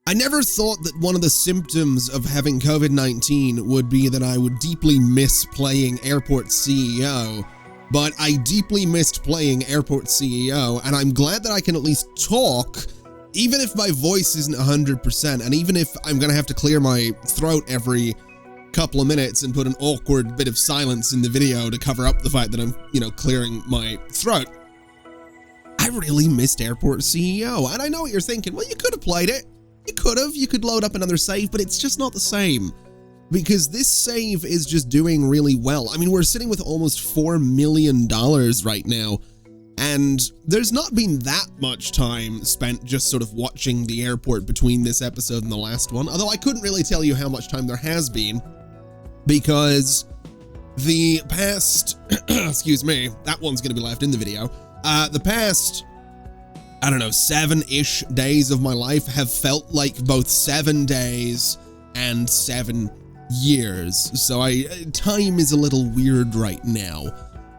I never thought that one of the symptoms of having COVID-19 would be that I would deeply miss playing Airport CEO, but I deeply missed playing Airport CEO, and I'm glad that I can at least talk, even if my voice isn't 100%, and even if I'm gonna have to clear my throat every couple of minutes and put an awkward bit of silence in the video to cover up the fact that I'm, clearing my throat. I really missed Airport CEO, and I know what you're thinking. Well, you could have played it. You could load up another save, but it's just not the same, because this save is just doing really well. I mean, we're sitting with almost $4 million right now, and there's not been that much time spent just sort of watching the airport between this episode and the last one, although I couldn't really tell you how much time there has been, because the past, excuse me, that one's going to be left in the video, the past, I don't know, 7-ish days of my life have felt like both 7 days and 7 years. So time is a little weird right now.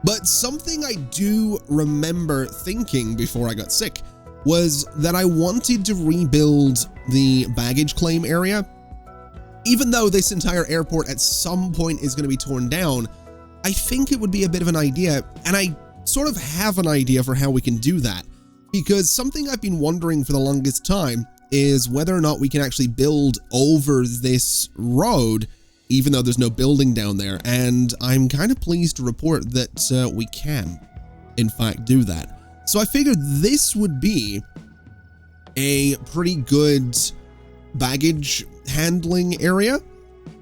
But something I do remember thinking before I got sick was that I wanted to rebuild the baggage claim area. Even though this entire airport at some point is going to be torn down, I think it would be a bit of an idea, and I sort of have an idea for how we can do that. Because something I've been wondering for the longest time is whether or not we can actually build over this road, even though there's no building down there. And I'm kind of pleased to report that we can, in fact, do that. So I figured this would be a pretty good baggage handling area.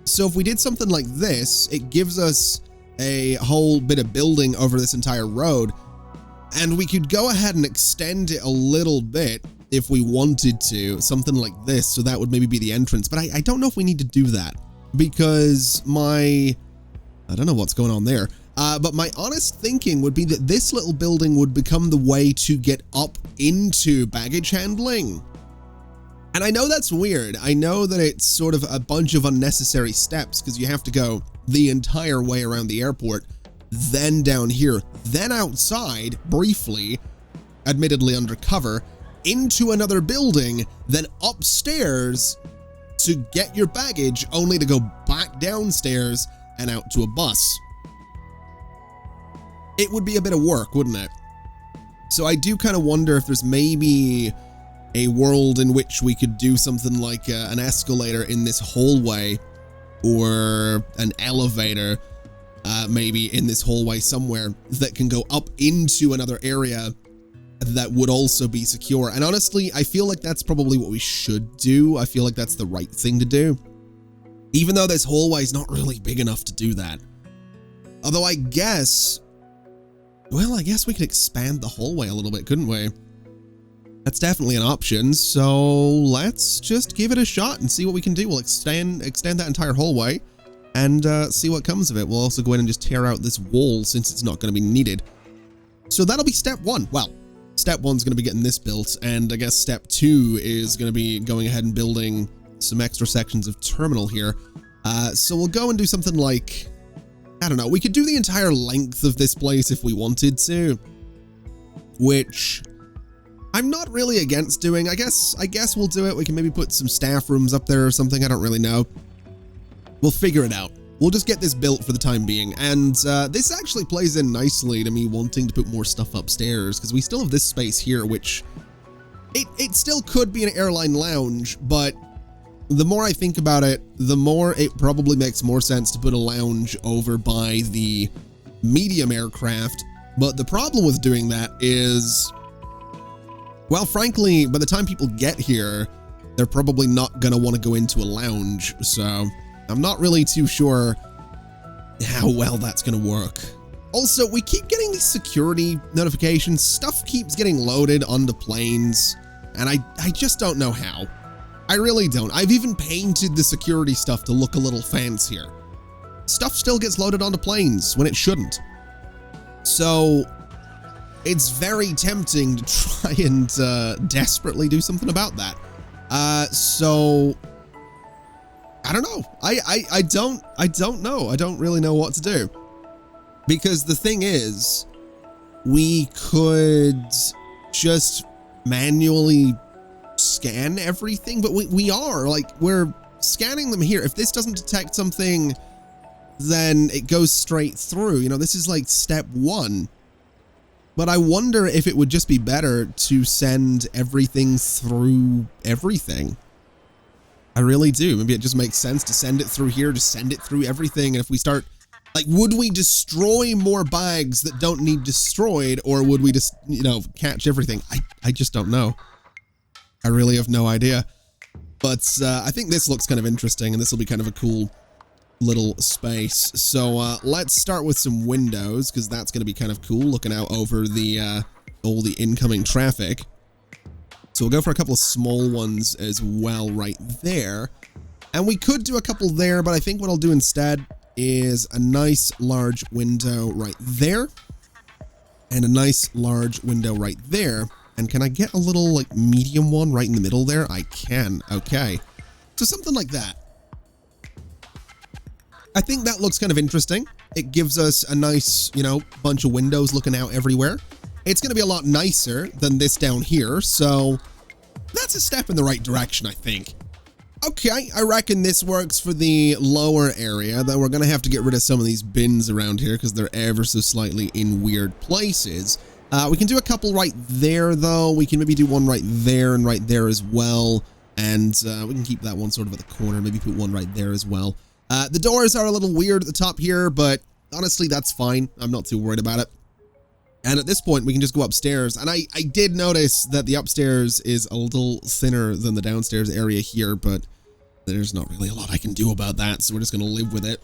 So if we did something like this, it gives us a whole bit of building over this entire road. And we could go ahead and extend it a little bit if we wanted to, something like this, so that would maybe be the entrance. But I don't know if we need to do that, because I don't know what's going on there. But my honest thinking would be that this little building would become the way to get up into baggage handling. And I know that's weird. I know that it's sort of a bunch of unnecessary steps, because you have to go the entire way around the airport, then down here, then outside, briefly, admittedly undercover, into another building, then upstairs to get your baggage, only to go back downstairs and out to a bus. It would be a bit of work, wouldn't it? So I do kind of wonder if there's maybe a world in which we could do something like an escalator in this hallway, or an elevator maybe in this hallway somewhere that can go up into another area that would also be secure. And honestly, I feel like that's probably what we should do. I feel like that's the right thing to do, even though this hallway is not really big enough to do that. Although I guess we could expand the hallway a little bit, couldn't we? That's definitely an option. So let's just give it a shot and see what we can do. We'll extend that entire hallway and see what comes of it. We'll also go in and just tear out this wall since it's not going to be needed. So that'll be step 1. Well, step 1's going to be getting this built, and I guess step 2 is going to be going ahead and building some extra sections of terminal here. So we'll go and do something like, I don't know, we could do the entire length of this place if we wanted to, which I'm not really against doing. I guess we'll do it. We can maybe put some staff rooms up there or something. I don't really know. We'll figure it out. We'll just get this built for the time being. And this actually plays in nicely to me wanting to put more stuff upstairs, because we still have this space here, which it still could be an airline lounge, but the more I think about it, the more it probably makes more sense to put a lounge over by the medium aircraft. But the problem with doing that is, well, frankly, by the time people get here, they're probably not going to want to go into a lounge. So I'm not really too sure how well that's going to work. Also, we keep getting these security notifications. Stuff keeps getting loaded onto planes, and I just don't know how. I really don't. I've even painted the security stuff to look a little fancier. Stuff still gets loaded onto planes when it shouldn't. So it's very tempting to try and desperately do something about that. So I don't know. I don't know. I don't really know what to do. Because the thing is, we could just manually scan everything, but we are, like, we're scanning them here. If this doesn't detect something, then it goes straight through. You know, this is like step 1. But I wonder if it would just be better to send everything through everything. I really do. Maybe it just makes sense to send it through here, just send it through everything. And if we start, like, would we destroy more bags that don't need destroyed, or would we just, you know, catch everything? I just don't know. I really have no idea. But I think this looks kind of interesting, and this will be kind of a cool little space. So let's start with some windows, because that's going to be kind of cool, looking out over the all the incoming traffic. So we'll go for a couple of small ones as well right there. And we could do a couple there, but I think what I'll do instead is a nice large window right there. And a nice large window right there. And can I get a little, like, medium one right in the middle there? I can. Okay. So something like that. I think that looks kind of interesting. It gives us a nice, you know, bunch of windows looking out everywhere. It's going to be a lot nicer than this down here, so that's a step in the right direction, I think. Okay, I reckon this works for the lower area, though we're going to have to get rid of some of these bins around here because they're ever so slightly in weird places. We can do a couple right there, though. We can maybe do one right there and right there as well, and we can keep that one sort of at the corner, maybe put one right there as well. The doors are a little weird at the top here, but honestly, that's fine. I'm not too worried about it. And at this point, we can just go upstairs. And I did notice that the upstairs is a little thinner than the downstairs area here, but there's not really a lot I can do about that, so we're just going to live with it.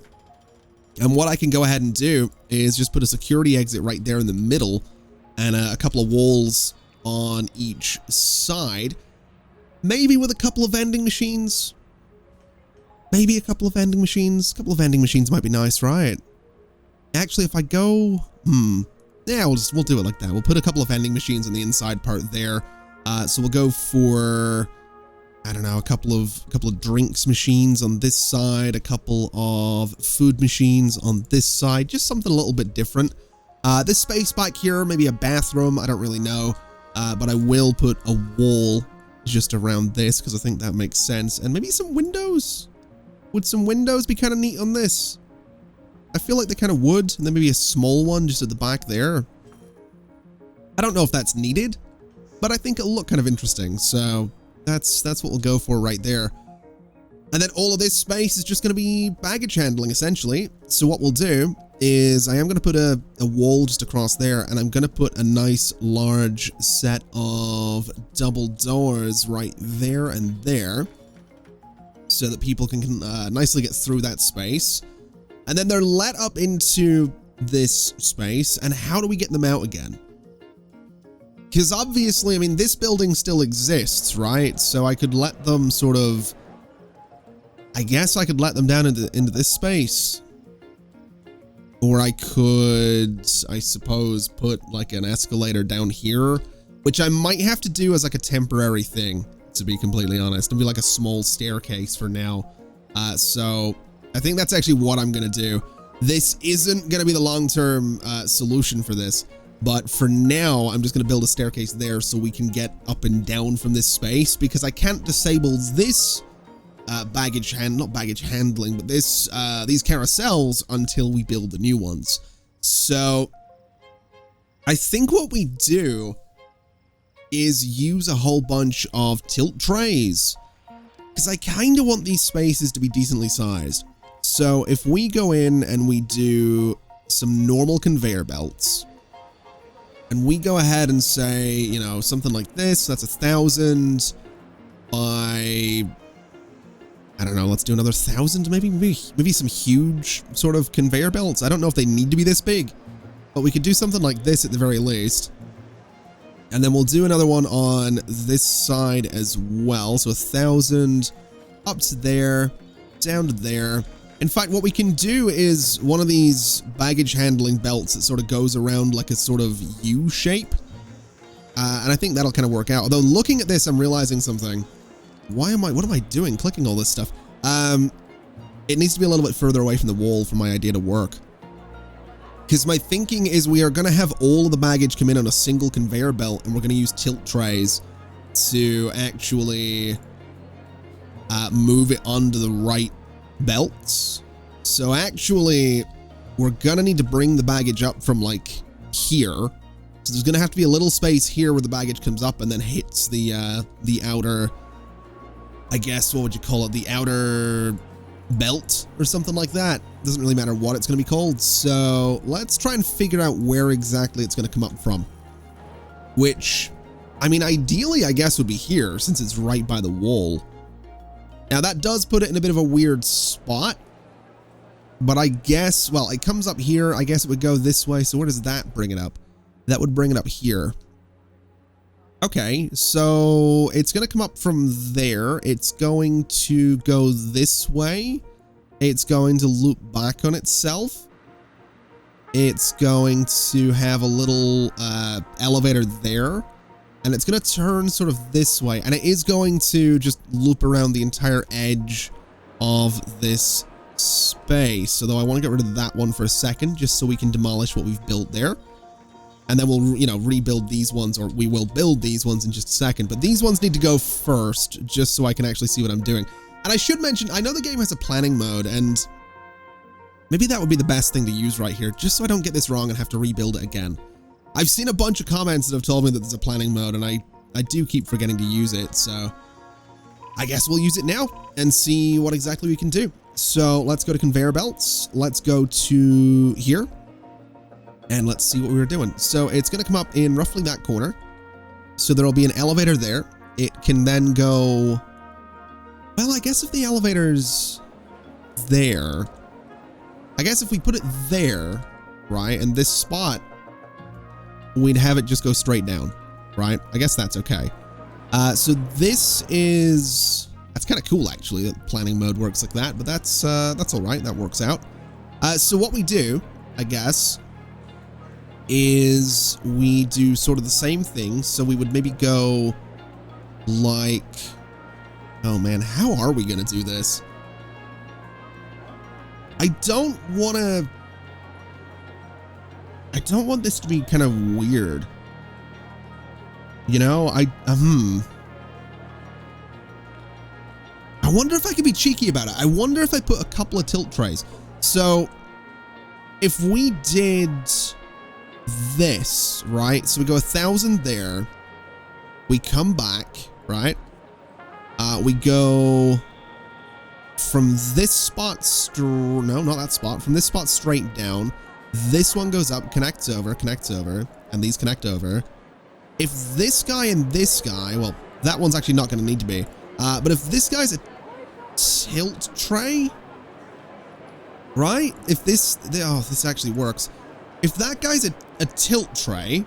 And what I can go ahead and do is just put a security exit right there in the middle and a couple of walls on each side. Maybe with a couple of vending machines. Maybe a couple of vending machines. A couple of vending machines might be nice, right? Actually, if I go... Yeah, we'll do it like that. We'll put a couple of vending machines on the inside part there. So we'll go for, I don't know, a couple of drinks machines on this side, a couple of food machines on this side, just something a little bit different. This space back here, maybe a bathroom, I don't really know. But I will put a wall just around this because I think that makes sense. And maybe some windows. Would some windows be kind of neat on this? I feel like they kind of would, and then maybe a small one just at the back there. I don't know if that's needed, but I think it'll look kind of interesting. So that's what we'll go for right there. And then all of this space is just going to be baggage handling, essentially. So what we'll do is I am going to put a wall just across there, and I'm going to put a nice large set of double doors right there and there so that people can nicely get through that space. And then they're let up into this space. And how do we get them out again? Because obviously, I mean, this building still exists, right? So I could let them sort of... I guess I could let them down into this space. Or I could, I suppose, put like an escalator down here. Which I might have to do as like a temporary thing, to be completely honest. It'll be like a small staircase for now. So... I think that's actually what I'm going to do. This isn't going to be the long-term solution for this, but for now, I'm just going to build a staircase there so we can get up and down from this space, because I can't disable this not baggage handling, but this these carousels until we build the new ones. So I think what we do is use a whole bunch of tilt trays, because I kind of want these spaces to be decently sized. So if we go in and we do some normal conveyor belts, and we go ahead and say, you know, something like this, that's 1,000 by, I don't know, let's do another 1,000, maybe some huge sort of conveyor belts. I don't know if they need to be this big, but we could do something like this at the very least. And then we'll do another one on this side as well. So 1,000 up to there, down to there. In fact, what we can do is one of these baggage handling belts that sort of goes around like a sort of U shape. And I think that'll kind of work out. Although looking at this, I'm realizing something. What am I doing clicking all this stuff? It needs to be a little bit further away from the wall for my idea to work. Because my thinking is we are going to have all of the baggage come in on a single conveyor belt, and we're going to use tilt trays to actually move it onto the right belts. So actually, we're gonna need to bring the baggage up from like here. So there's gonna have to be a little space here where the baggage comes up and then hits the outer, I guess, what would you call it? The outer belt or something like that. Doesn't really matter what it's gonna be called. So let's try and figure out where exactly it's gonna come up from. Which, I mean, ideally, I guess would be here since it's right by the wall. Now that does put it in a bit of a weird spot. But I guess, well, it comes up here. I guess it would go this way. So where does that bring it up? That would bring it up here. Okay, so it's going to come up from there. It's going to go this way. It's going to loop back on itself. It's going to have a little elevator there. And it's going to turn sort of this way. And it is going to just loop around the entire edge of this space. So though I want to get rid of that one for a second, just so we can demolish what we've built there. And then we'll, you know, rebuild these ones, or we will build these ones in just a second. But these ones need to go first, just so I can actually see what I'm doing. And I should mention, I know the game has a planning mode, and maybe that would be the best thing to use right here, just so I don't get this wrong and have to rebuild it again. I've seen a bunch of comments that have told me that there's a planning mode, and I do keep forgetting to use it, so I guess we'll use it now and see what exactly we can do. So let's go to conveyor belts. Let's go to here. And let's see what we were doing. So it's going to come up in roughly that corner. So there'll be an elevator there. It can then go... Well, I guess if the elevator's there... I guess if we put it there, right, and this spot, we'd have it just go straight down, right? I guess that's okay. So this is... That's kind of cool, actually, that planning mode works like that, but that's all right. That works out. So what we do, I guess, is we do sort of the same thing. So we would maybe go like... Oh, man, how are we going to do this? I don't want this to be kind of weird. You know, I wonder if I could be cheeky about it. I wonder if I put a couple of tilt trays. So if we did this, right? So we go 1,000 there. We come back, right? We go from this spot, no, not that spot. From this spot straight down. This one goes up, connects over, and these connect over. If this guy and this guy, well, that one's actually not going to need to be. But if this guy's a tilt tray, right? If this, oh, this actually works. If that guy's a tilt tray,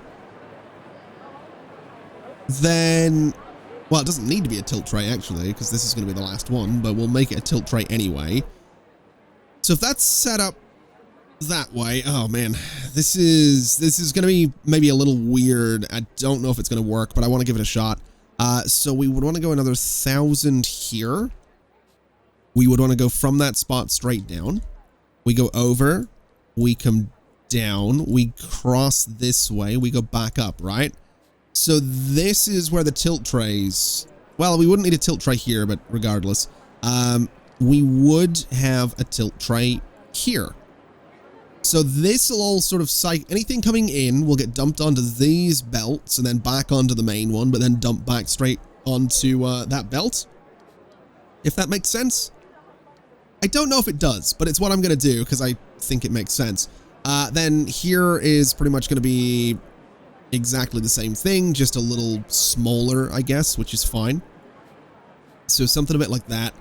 then, well, it doesn't need to be a tilt tray actually, because this is going to be the last one, but we'll make it a tilt tray anyway. So if that's set up that way, oh man, this is going to be maybe a little weird. I don't know if it's going to work, but I want to give it a shot. So we would want to go another 1,000 here. We would want to go from that spot straight down. We go over, we come down, we cross this way, we go back up, right? So this is where the tilt trays, well, we wouldn't need a tilt tray here, but regardless, we would have a tilt tray here. So this will all sort of anything coming in will get dumped onto these belts and then back onto the main one, but then dumped back straight onto that belt. If that makes sense. I don't know if it does, but it's what I'm going to do because I think it makes sense. Then here is pretty much going to be exactly the same thing, just a little smaller, I guess, which is fine. So something a bit like that.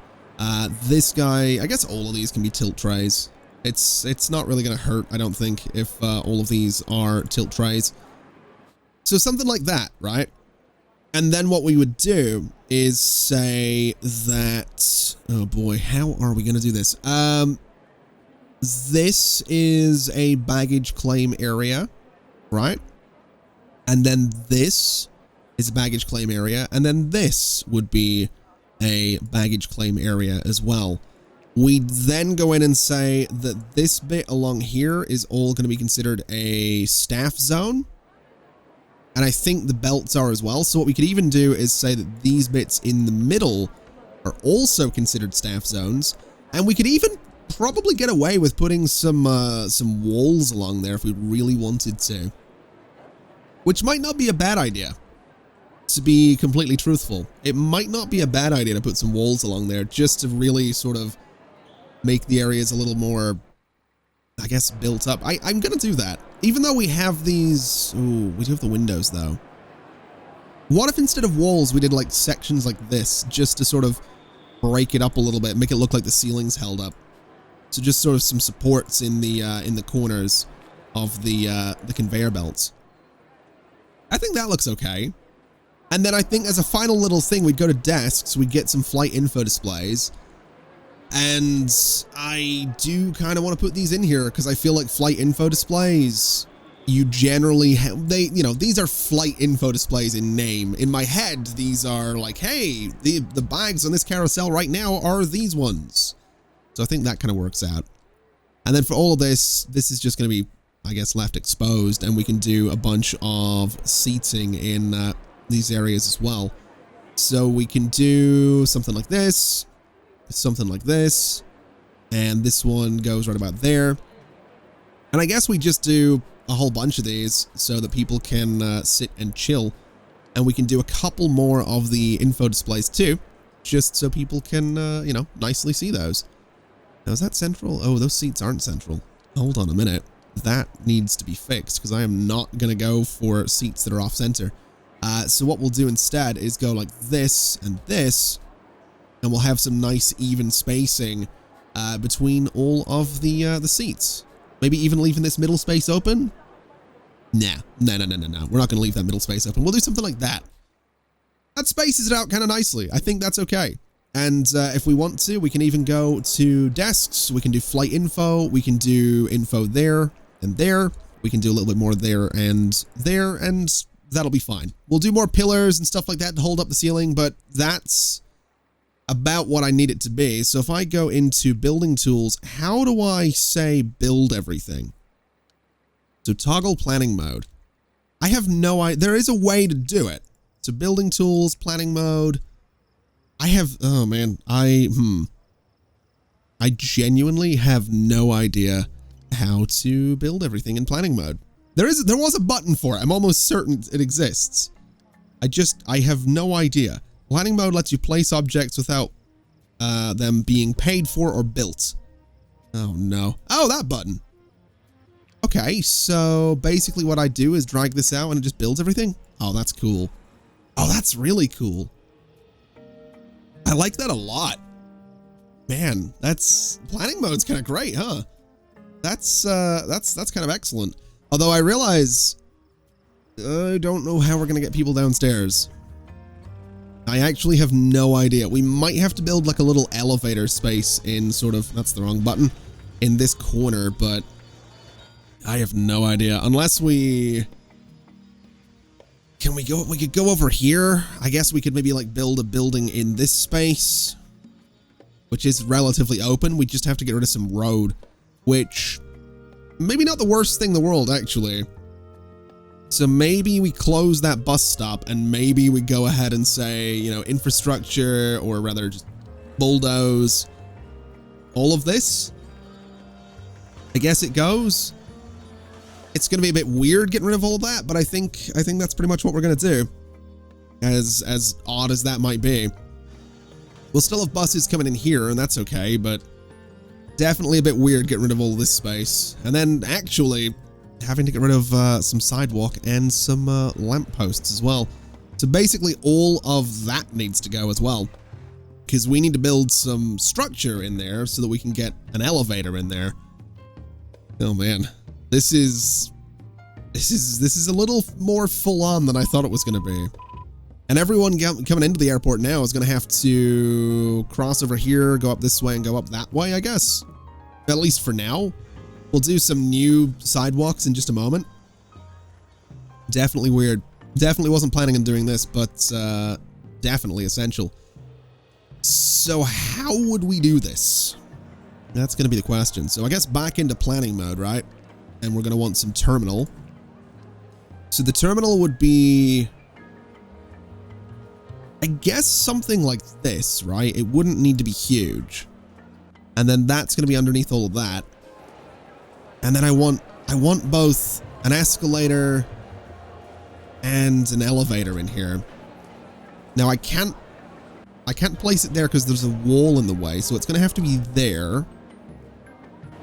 This guy, I guess all of these can be tilt trays. It's not really going to hurt, I don't think, if all of these are tilt trays. So something like that, right? And then what we would do is say that, oh boy, how are we going to do this? This is a baggage claim area, right? And then this is a baggage claim area. And then this would be a baggage claim area as well. We then go in and say that this bit along here is all going to be considered a staff zone. And I think the belts are as well. So what we could even do is say that these bits in the middle are also considered staff zones. And we could even probably get away with putting some walls along there if we really wanted to. Which might not be a bad idea, to be completely truthful. It might not be a bad idea to put some walls along there just to really sort of make the areas a little more, I guess, built up. I'm going to do that. Even though we have these... Ooh, we do have the windows, though. What if instead of walls, we did like sections like this, just to sort of break it up a little bit, make it look like the ceiling's held up? So just sort of some supports in the corners of the conveyor belts. I think that looks okay. And then I think as a final little thing, we'd go to desks, we'd get some flight info displays. And I do kind of want to put these in here because I feel like flight info displays, you generally have, these are flight info displays in name. In my head, these are like, hey, the bags on this carousel right now are these ones. So I think that kind of works out. And then for all of this, this is just going to be, I guess, left exposed, and we can do a bunch of seating in these areas as well. So we can do something like this. Something like this, and this one goes right about there. And I guess we just do a whole bunch of these so that people can sit and chill, and we can do a couple more of the info displays too, just so people can nicely see those. Now, is that central? Oh, those seats aren't central. Hold on a minute, that needs to be fixed because I am not gonna go for seats that are off center. So what we'll do instead is go like this and this, and we'll have some nice even spacing between all of the seats. Maybe even leaving this middle space open? Nah. We're not going to leave that middle space open. We'll do something like that. That spaces it out kind of nicely. I think that's okay. And if we want to, we can even go to desks. We can do flight info. We can do info there and there. We can do a little bit more there, and that'll be fine. We'll do more pillars and stuff like that to hold up the ceiling, but that's about what I need it to be. So if I go into building tools, how do I say build everything? So toggle planning mode. I have no idea. There is a way to do it. So building tools, planning mode. I have, oh man, I genuinely have no idea how to build everything in planning mode. There was a button for it. I'm almost certain it exists. I have no idea. Planning mode lets you place objects without them being paid for or built. Oh no. Oh, that button. Okay, so basically what I do is drag this out and it just builds everything. Oh, that's cool. Oh, that's really cool. I like that a lot. Man, planning mode's kind of great, huh? That's kind of excellent. Although I realize I don't know how we're gonna get people downstairs. I actually have no idea. We might have to build like a little elevator space in sort of, that's the wrong button, in this corner, but I have no idea. Unless we could go over here. I guess we could maybe like build a building in this space, which is relatively open. We just have to get rid of some road, which maybe not the worst thing in the world, actually. So maybe we close that bus stop and maybe we go ahead and say, infrastructure, or rather just bulldoze all of this. I guess it goes. It's going to be a bit weird getting rid of all of that, but I think that's pretty much what we're going to do. As odd as that might be. We'll still have buses coming in here, and that's okay, but definitely a bit weird getting rid of all this space. And then actually having to get rid of some sidewalk and some lampposts as well. So basically all of that needs to go as well, because we need to build some structure in there so that we can get an elevator in there. Oh man, this is a little more full on than I thought it was going to be. And everyone coming into the airport now is going to have to cross over here, go up this way, and go up that way, I guess. At least for now. We'll do some new sidewalks in just a moment. Definitely weird. Definitely wasn't planning on doing this, but definitely essential. So how would we do this? That's going to be the question. So I guess back into planning mode, right? And we're going to want some terminal. So the terminal would be, I guess, something like this, right? It wouldn't need to be huge. And then that's going to be underneath all of that. And then I want both an escalator and an elevator in here. Now I can't place it there because there's a wall in the way, so it's going to have to be there,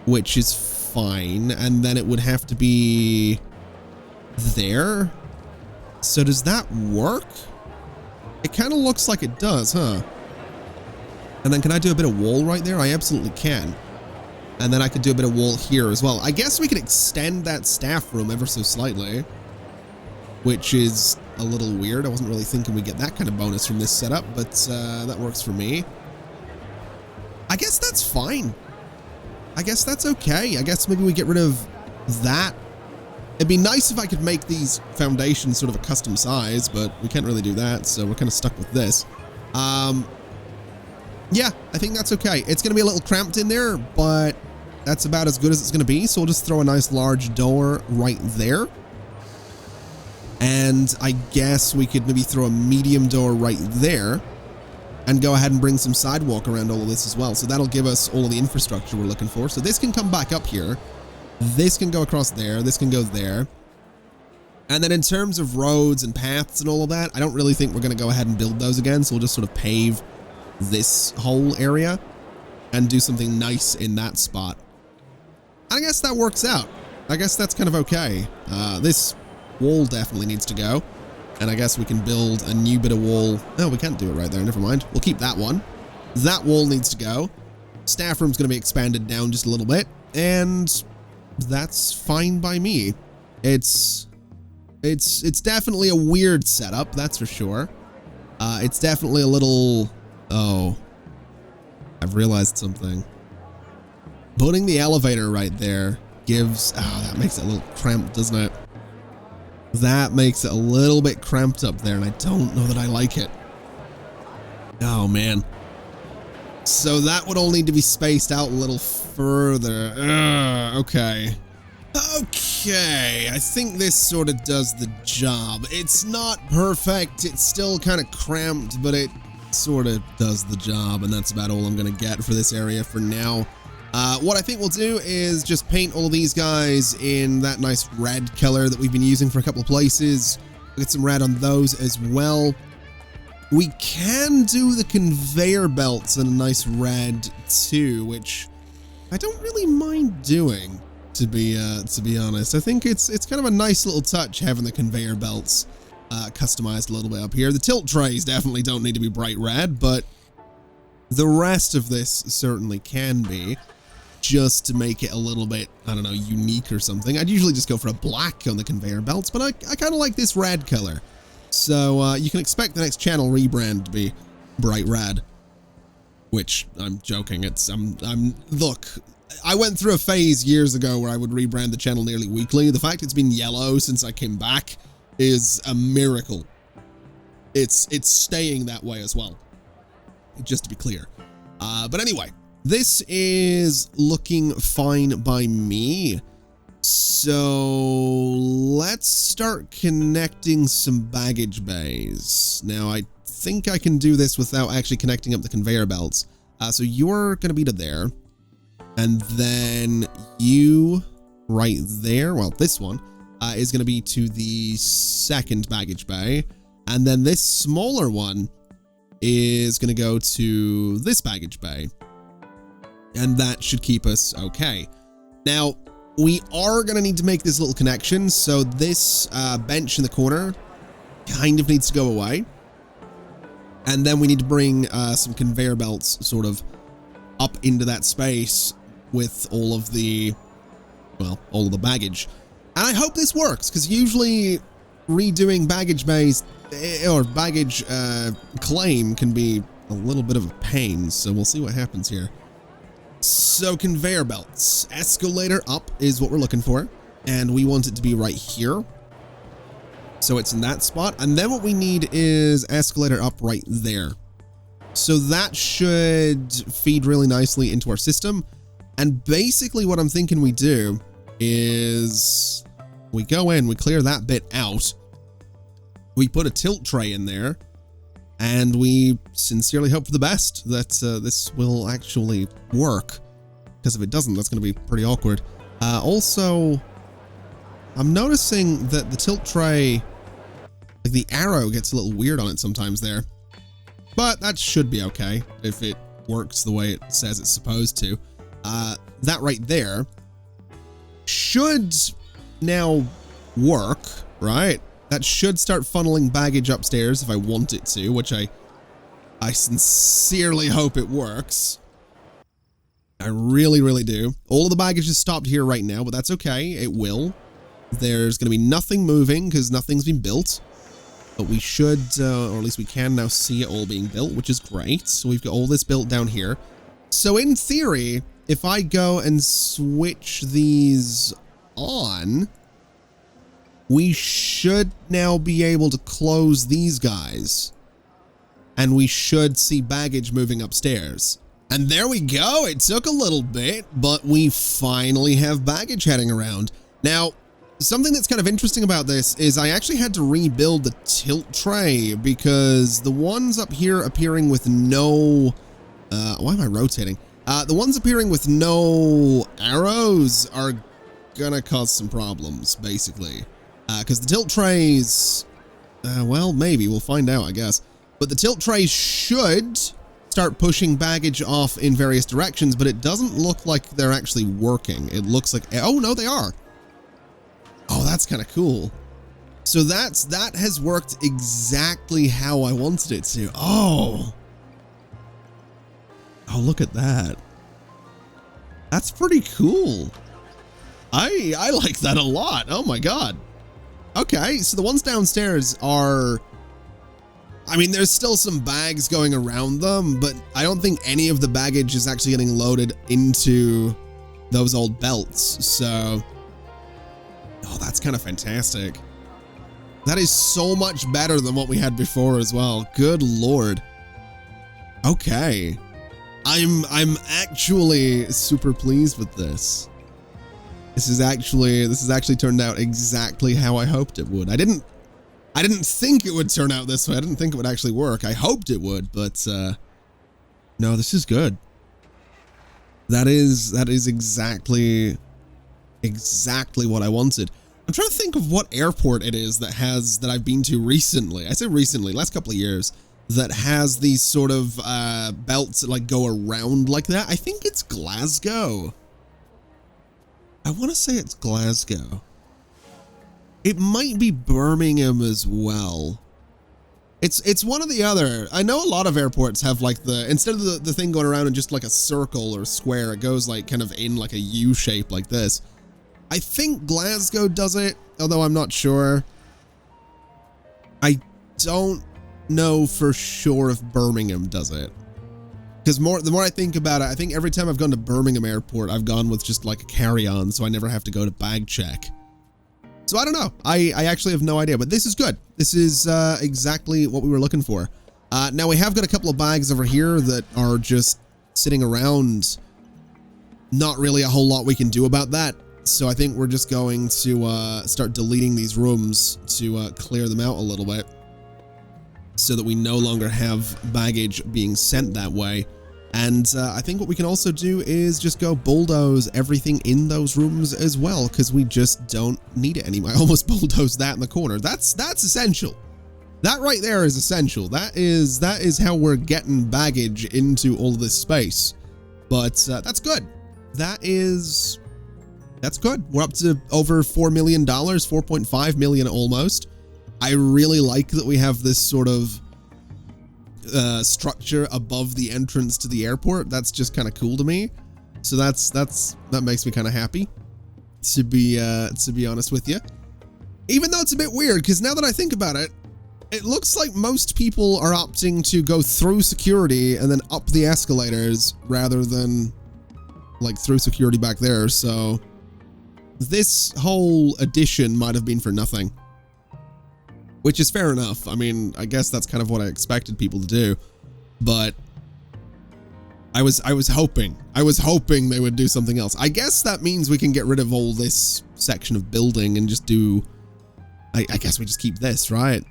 which is fine. And then it would have to be there. So does that work? It kind of looks like it does, huh? And then can I do a bit of wall right there? I absolutely can. And then I could do a bit of wall here as well. I guess we could extend that staff room ever so slightly, which is a little weird. I wasn't really thinking we'd get that kind of bonus from this setup, but that works for me. I guess that's fine. I guess that's okay. I guess maybe we get rid of that. It'd be nice if I could make these foundations sort of a custom size, but we can't really do that, so we're kind of stuck with this. Yeah, I think that's okay. It's going to be a little cramped in there, but that's about as good as it's going to be. So we'll just throw a nice large door right there. And I guess we could maybe throw a medium door right there and go ahead and bring some sidewalk around all of this as well. So that'll give us all of the infrastructure we're looking for. So this can come back up here. This can go across there. This can go there. And then in terms of roads and paths and all of that, I don't really think we're going to go ahead and build those again. So we'll just sort of pave this whole area and do something nice in that spot. I guess that works out. I guess that's kind of okay. This wall definitely needs to go. And I guess we can build a new bit of wall. Oh, we can't do it right there. Never mind. We'll keep that one. That wall needs to go. Staff room's going to be expanded down just a little bit. And that's fine by me. It's definitely a weird setup, that's for sure. It's definitely a little... Oh, I've realized something. Putting the elevator right there gives... Oh, that makes it a little cramped, doesn't it? That makes it a little bit cramped up there, and I don't know that I like it. Oh, man. So that would all need to be spaced out a little further. Okay. Okay, I think this sort of does the job. It's not perfect. It's still kind of cramped, but it sort of does the job, and that's about all I'm going to get for this area for now. What I think we'll do is just paint all these guys in that nice red color that we've been using for a couple of places. We'll get some red on those as well. We can do the conveyor belts in a nice red too, which I don't really mind doing, to be honest. I think it's kind of a nice little touch having the conveyor belts customized a little bit up here. The tilt trays definitely don't need to be bright red, but the rest of this certainly can be, just to make it a little bit, I don't know, unique or something. I'd usually just go for a black on the conveyor belts, but I kind of like this red color. So you can expect the next channel rebrand to be bright red, which I'm joking. Look, I went through a phase years ago where I would rebrand the channel nearly weekly. The fact it's been yellow since I came back is a miracle. It's staying that way as well, just to be clear. But anyway, this is looking fine by me. So let's start connecting some baggage bays. Now, I think I can do this without actually connecting up the conveyor belts. So you're going to be to there. And then you right there, well, this one is going to be to the second baggage bay. And then this smaller one is going to go to this baggage bay. And that should keep us okay. Now, we are going to need to make this little connection. So this bench in the corner kind of needs to go away. And then we need to bring some conveyor belts sort of up into that space with all of the, well, all of the baggage. And I hope this works, because usually redoing baggage bays or baggage claim can be a little bit of a pain. So we'll see what happens here. So conveyor belts, escalator up is what we're looking for. And we want it to be right here. So it's in that spot. And then what we need is escalator up right there. So that should feed really nicely into our system. And basically what I'm thinking we do is We go in, we clear that bit out. We put a tilt tray in there, and we sincerely hope for the best that this will actually work. Because if it doesn't, that's going to be pretty awkward. Also, I'm noticing that the tilt tray, like the arrow gets a little weird on it sometimes there. But that should be okay if it works the way it says it's supposed to. That right there should now work, right? That should start funneling baggage upstairs if I want it to, which I sincerely hope it works. I really, really do. All of the baggage is stopped here right now, but that's okay. It will. There's going to be nothing moving because nothing's been built. But we should, or at least we can now see it all being built, which is great. So we've got all this built down here. So in theory, if I go and switch these on, we should now be able to close these guys. And we should see baggage moving upstairs. And there we go. It took a little bit, but we finally have baggage heading around. Now, something that's kind of interesting about this is I actually had to rebuild the tilt tray because the ones up here appearing with no... why am I rotating? The ones appearing with no arrows are gonna cause some problems, basically. Because the tilt trays... well, maybe. We'll find out, I guess. But the tilt trays should start pushing baggage off in various directions, but it doesn't look like they're actually working. It looks like... oh, no, they are. Oh, that's kind of cool. So that has worked exactly how I wanted it to. Oh. Oh, look at that. That's pretty cool. I like that a lot. Oh my God. Okay, so the ones downstairs are... I mean, there's still some bags going around them, but I don't think any of the baggage is actually getting loaded into those old belts, so... Oh, that's kind of fantastic. That is so much better than what we had before as well. Good Lord. Okay. I'm actually super pleased with this. This is actually turned out exactly how I hoped it would. I didn't think it would turn out this way. I didn't think it would actually work. I hoped it would, but no, this is good. That is exactly what I wanted. I'm trying to think of what airport it is that I've been to recently. I say recently, last couple of years, that has these sort of belts that like go around like that. I think it's Glasgow. I want to say it's Glasgow. It might be Birmingham as well. It's one or the other. I know a lot of airports have like instead of the thing going around in just like a circle or square, it goes like kind of in like a U shape like this. I think Glasgow does it, although I'm not sure. I don't know for sure if Birmingham does it. Because the more I think about it, I think every time I've gone to Birmingham Airport, I've gone with just like a carry-on, so I never have to go to bag check. So I don't know. I actually have no idea, but this is good. This is exactly what we were looking for. Now we have got a couple of bags over here that are just sitting around. Not really a whole lot we can do about that. So I think we're just going to start deleting these rooms to clear them out a little bit so that we no longer have baggage being sent that way. And I think what we can also do is just go bulldoze everything in those rooms as well, because we just don't need it anymore. I almost bulldozed that in the corner. That's essential. That right there is essential. That is how we're getting baggage into all of this space. But that's good. That's good. We're up to over $4 million, 4.5 million almost. I really like that we have this sort of structure above the entrance to the airport. That's just kind of cool to me. So that makes me kind of happy, to be honest with you. Even though it's a bit weird, because now that I think about it, it looks like most people are opting to go through security and then up the escalators rather than like through security back there. So this whole addition might have been for nothing, which is fair enough. I mean, I guess that's kind of what I expected people to do, but I was hoping they would do something else. I guess that means we can get rid of all this section of building and just do, I guess we just keep this, right?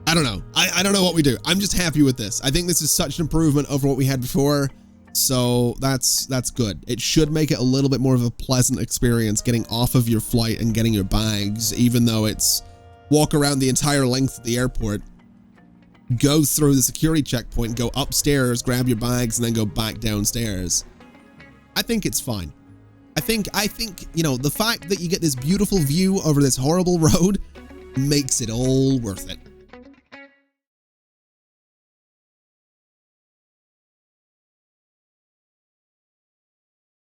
I don't know. I don't know what we do. I'm just happy with this. I think this is such an improvement over what we had before. So that's good. It should make it a little bit more of a pleasant experience getting off of your flight and getting your bags, even though it's walk around the entire length of the airport, go through the security checkpoint, go upstairs, grab your bags, and then go back downstairs. I think it's fine. I think, you know, the fact that you get this beautiful view over this horrible road makes it all worth it.